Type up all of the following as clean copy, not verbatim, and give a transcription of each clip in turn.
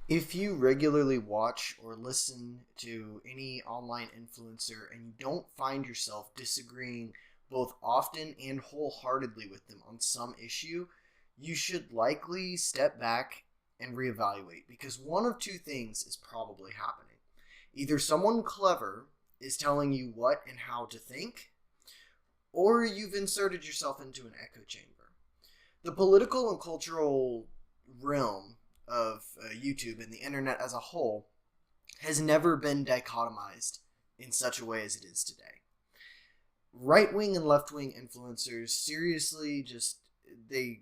If you regularly watch or listen to any online influencer and you don't find yourself disagreeing both often and wholeheartedly with them on some issue, you should likely step back and reevaluate because one of two things is probably happening. Either someone clever is telling you what and how to think, or you've inserted yourself into an echo chamber. The political and cultural realm of YouTube and the internet as a whole has never been dichotomized in such a way as it is today. Right wing and left wing influencers seriously just they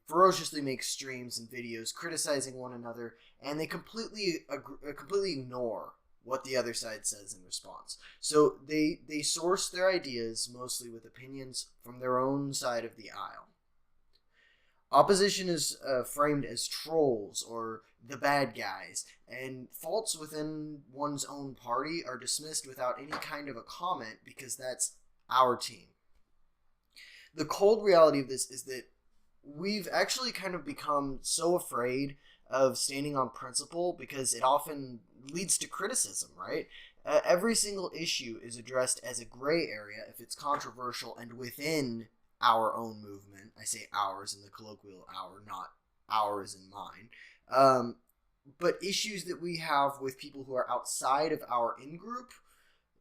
ferociously make streams and videos criticizing one another, and they completely ignore what the other side says in response. So they source their ideas mostly with opinions from their own side of the aisle. Opposition is framed as trolls or the bad guys, and faults within one's own party are dismissed without any kind of a comment because that's our team. The cold reality of this is that we've actually kind of become so afraid of standing on principle because it often leads to criticism, right? Every single issue is addressed as a gray area if it's controversial and within our own movement. I say ours in the colloquial our, not ours in mine. But issues that we have with people who are outside of our in-group,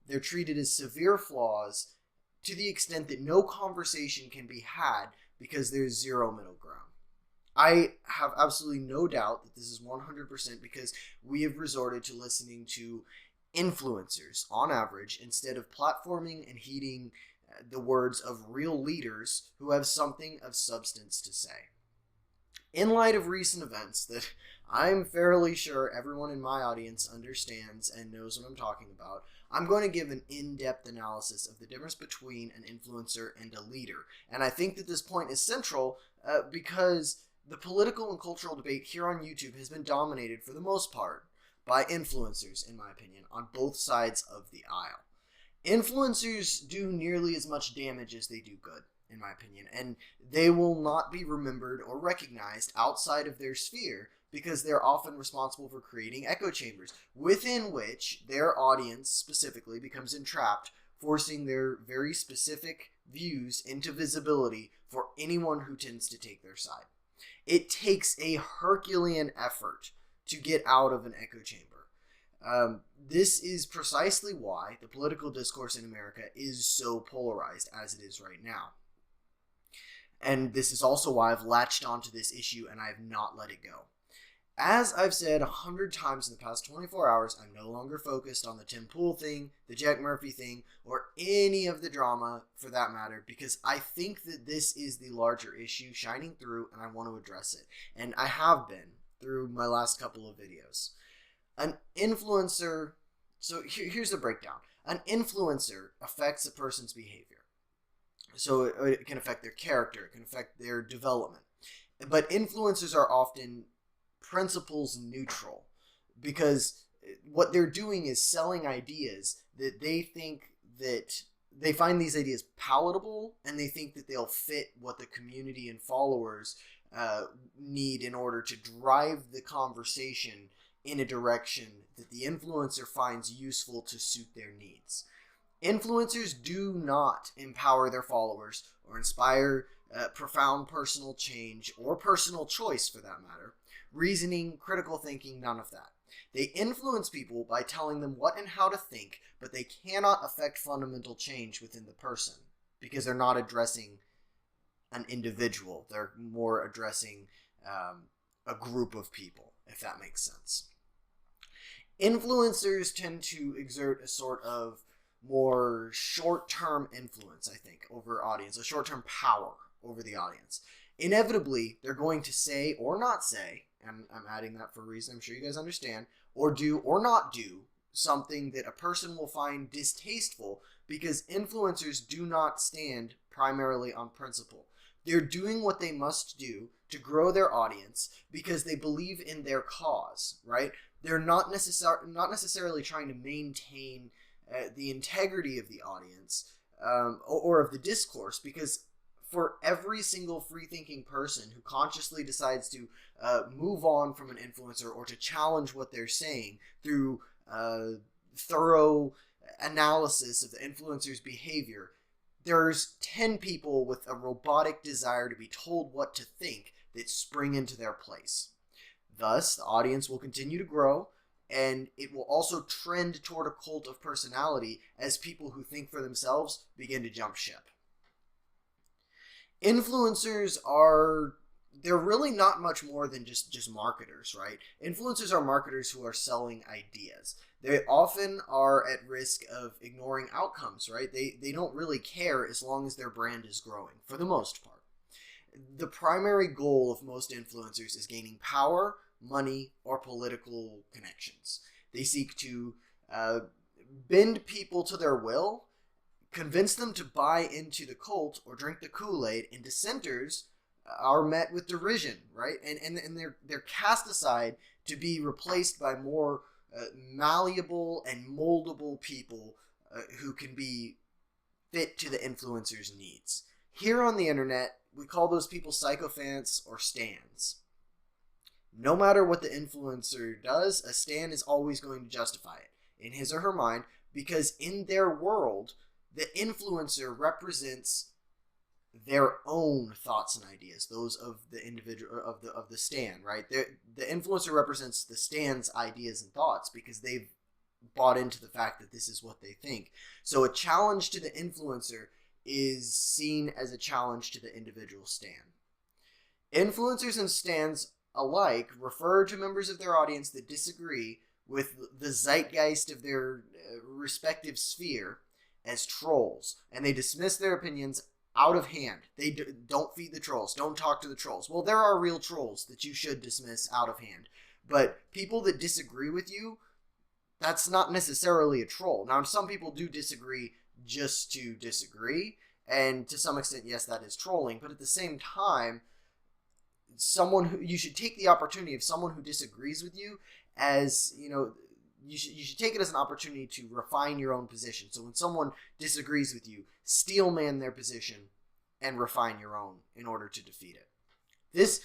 they're treated as severe flaws to the extent that no conversation can be had because there's zero middle ground. I have absolutely no doubt that this is 100% because we have resorted to listening to influencers on average instead of platforming and heeding the words of real leaders who have something of substance to say. In light of recent events that I'm fairly sure everyone in my audience understands and knows what I'm talking about, I'm going to give an in-depth analysis of the difference between an influencer and a leader. And I think that this point is central because the political and cultural debate here on YouTube has been dominated for the most part by influencers, in my opinion, on both sides of the aisle. Influencers do nearly as much damage as they do good, in my opinion, and they will not be remembered or recognized outside of their sphere because they're often responsible for creating echo chambers within which their audience specifically becomes entrapped, forcing their very specific views into visibility for anyone who tends to take their side. It takes a Herculean effort to get out of an echo chamber. This is precisely why the political discourse in America is so polarized as it is right now. And this is also why I've latched onto this issue and I have not let it go. As I've said 100 times in the past 24 hours, I'm no longer focused on the Tim Pool thing, the Jack Murphy thing, or any of the drama for that matter, because I think that this is the larger issue shining through and I want to address it. And I have been through my last couple of videos. An influencer, so here's the breakdown. An influencer affects a person's behavior. So it can affect their character, it can affect their development. But influencers are often principles neutral because what they're doing is selling ideas that they think that they find these ideas palatable and they think that they'll fit what the community and followers need in order to drive the conversation in a direction that the influencer finds useful to suit their needs. Influencers do not empower their followers or inspire profound personal change or personal choice for that matter. Reasoning, critical thinking, none of that. They influence people by telling them what and how to think, but they cannot affect fundamental change within the person because they're not addressing an individual. They're more addressing a group of people, if that makes sense. Influencers tend to exert a sort of more short-term influence, I think, over audience, a short-term power over the audience. Inevitably, they're going to say or not say, and I'm adding that for a reason I'm sure you guys understand, or do or not do something that a person will find distasteful because influencers do not stand primarily on principle. They're doing what they must do to grow their audience because they believe in their cause, right? They're not necessarily trying to maintain the integrity of the audience or of the discourse because for every single free-thinking person who consciously decides to move on from an influencer or to challenge what they're saying through thorough analysis of the influencer's behavior, there's 10 people with a robotic desire to be told what to think that spring into their place. Thus, the audience will continue to grow, and it will also trend toward a cult of personality as people who think for themselves begin to jump ship. Influencers they're really not much more than just marketers, right? Influencers are marketers who are selling ideas. They often are at risk of ignoring outcomes, right? They don't really care as long as their brand is growing, for the most part. The primary goal of most influencers is gaining power, money, or political connections. They seek to bend people to their will, convince them to buy into the cult or drink the Kool-Aid, and dissenters are met with derision, right? And they're cast aside to be replaced by more malleable and moldable people who can be fit to the influencer's needs. Here on the internet, we call those people sycophants or stans. No matter what the influencer does, a stan is always going to justify it in his or her mind, because in their world, the influencer represents their own thoughts and ideas, those of the individual, of the stan, right? The influencer represents the stan's ideas and thoughts because they've bought into the fact that this is what they think. So a challenge to the influencer is seen as a challenge to the individual stan. Influencers and stans alike refer to members of their audience that disagree with the zeitgeist of their respective sphere as trolls, and they dismiss their opinions out of hand. They don't feed the trolls. Don't talk to the trolls. Well, there are real trolls that you should dismiss out of hand. But people that disagree with you, that's not necessarily a troll. Now, some people do disagree just to disagree. And to some extent, yes, that is trolling. But at the same time, you should take the opportunity of someone who disagrees with you as, you should take it as an opportunity to refine your own position. So when someone disagrees with you, steelman their position and refine your own in order to defeat it. This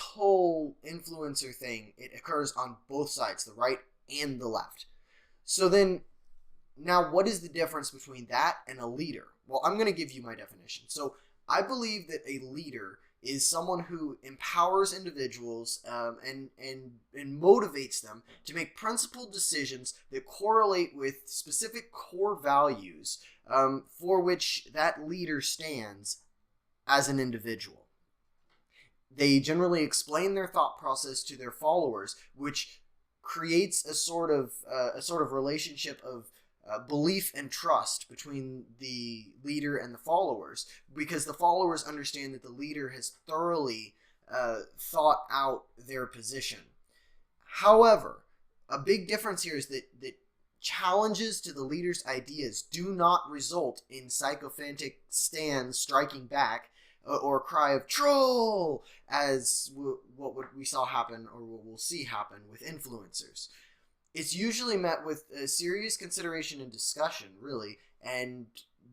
whole influencer thing, it occurs on both sides, the right and the left. So then, now what is the difference between that and a leader? Well, I'm going to give you my definition. So I believe that a leader is someone who empowers individuals and motivates them to make principled decisions that correlate with specific core values for which that leader stands as an individual. They generally explain their thought process to their followers, which creates a sort of relationship of belief and trust between the leader and the followers, because the followers understand that the leader has thoroughly thought out their position. However, a big difference here is that challenges to the leader's ideas do not result in sycophantic stans striking back or a cry of troll, as what we saw happen, or what we'll see happen with influencers. It's usually met with a serious consideration and discussion, really, and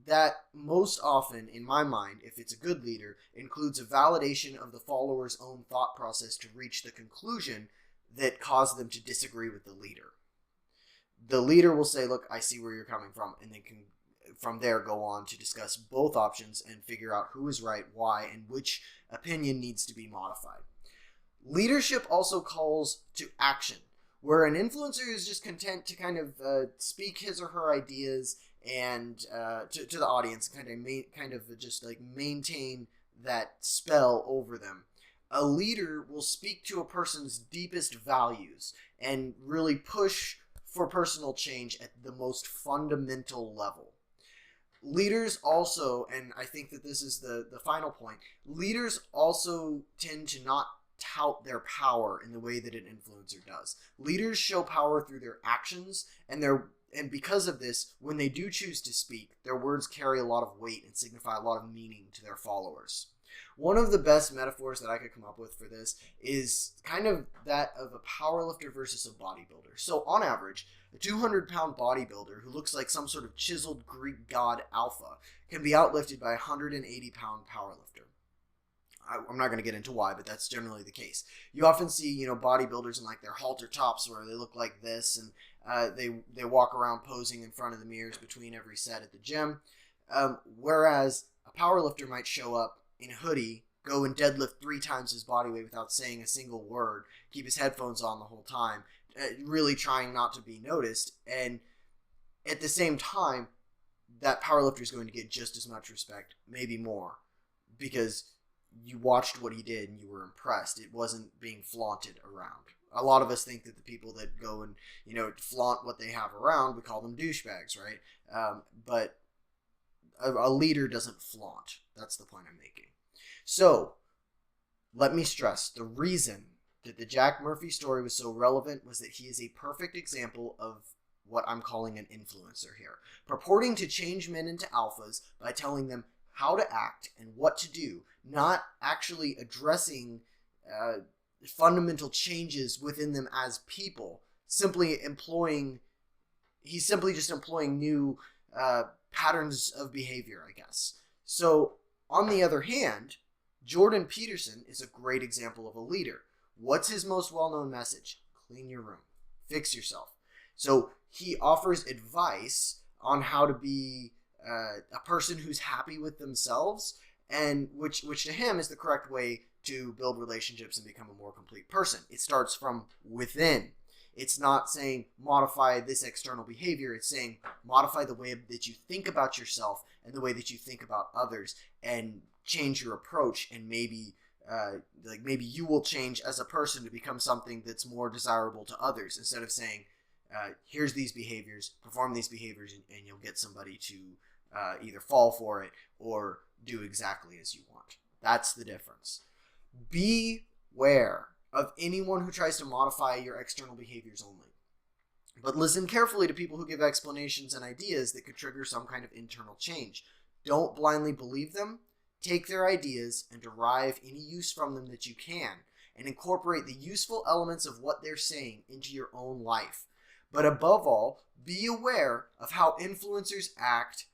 that most often, in my mind, if it's a good leader, includes a validation of the follower's own thought process to reach the conclusion that caused them to disagree with the leader. The leader will say, look, I see where you're coming from, and they can, from there, go on to discuss both options and figure out who is right, why, and which opinion needs to be modified. Leadership also calls to action, where an influencer is just content to kind of speak his or her ideas and to the audience, kind of just like maintain that spell over them. A leader will speak to a person's deepest values and really push for personal change at the most fundamental level. Leaders also, and I think that this is the final point, leaders also tend to not tout their power in the way that an influencer does. Leaders show power through their actions, and because of this, when they do choose to speak, their words carry a lot of weight and signify a lot of meaning to their followers. One of the best metaphors that I could come up with for this is kind of that of a powerlifter versus a bodybuilder. So on average, a 200-pound bodybuilder who looks like some sort of chiseled Greek god alpha can be outlifted by a 180-pound powerlifter. I'm not going to get into why, but that's generally the case. You often see, bodybuilders in like their halter tops where they look like this, and they walk around posing in front of the mirrors between every set at the gym. Whereas a powerlifter might show up in a hoodie, go and deadlift 3 times his body weight without saying a single word, keep his headphones on the whole time, really trying not to be noticed. And at the same time, that powerlifter is going to get just as much respect, maybe more, because you watched what he did and you were impressed. It wasn't being flaunted around. A lot of us think that the people that go and, flaunt what they have around, we call them douchebags, right? But a leader doesn't flaunt. That's the point I'm making. So, let me stress, the reason that the Jack Murphy story was so relevant was that he is a perfect example of what I'm calling an influencer here, purporting to change men into alphas by telling them how to act and what to do, not actually addressing fundamental changes within them as people. He's simply just employing new patterns of behavior, I guess. So, on the other hand, Jordan Peterson is a great example of a leader. What's his most well-known message? Clean your room. Fix yourself. So, he offers advice on how to be a person who's happy with themselves, and which to him is the correct way to build relationships and become a more complete person. It starts from within. It's not saying modify this external behavior. It's saying modify the way that you think about yourself and the way that you think about others, and change your approach, and maybe you will change as a person to become something that's more desirable to others, instead of saying here's these behaviors, perform these behaviors, and you'll get somebody to either fall for it or do exactly as you want. That's the difference. Beware of anyone who tries to modify your external behaviors only. But listen carefully to people who give explanations and ideas that could trigger some kind of internal change. Don't blindly believe them. Take their ideas and derive any use from them that you can, and incorporate the useful elements of what they're saying into your own life. But above all, be aware of how influencers act,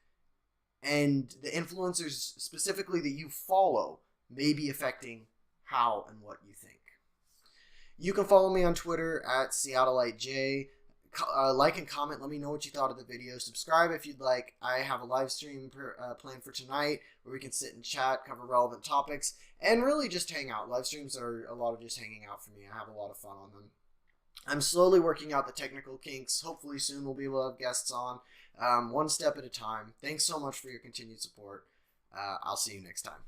and the influencers specifically that you follow may be affecting how and what you think. You can follow me on Twitter at SeattleiteJ. Like and comment. Let me know what you thought of the video. Subscribe if you'd like. I have a live stream planned for tonight where we can sit and chat, cover relevant topics, and really just hang out. Live streams are a lot of just hanging out for me. I have a lot of fun on them. I'm slowly working out the technical kinks. Hopefully soon we'll be able to have guests on, one step at a time. Thanks so much for your continued support. I'll see you next time.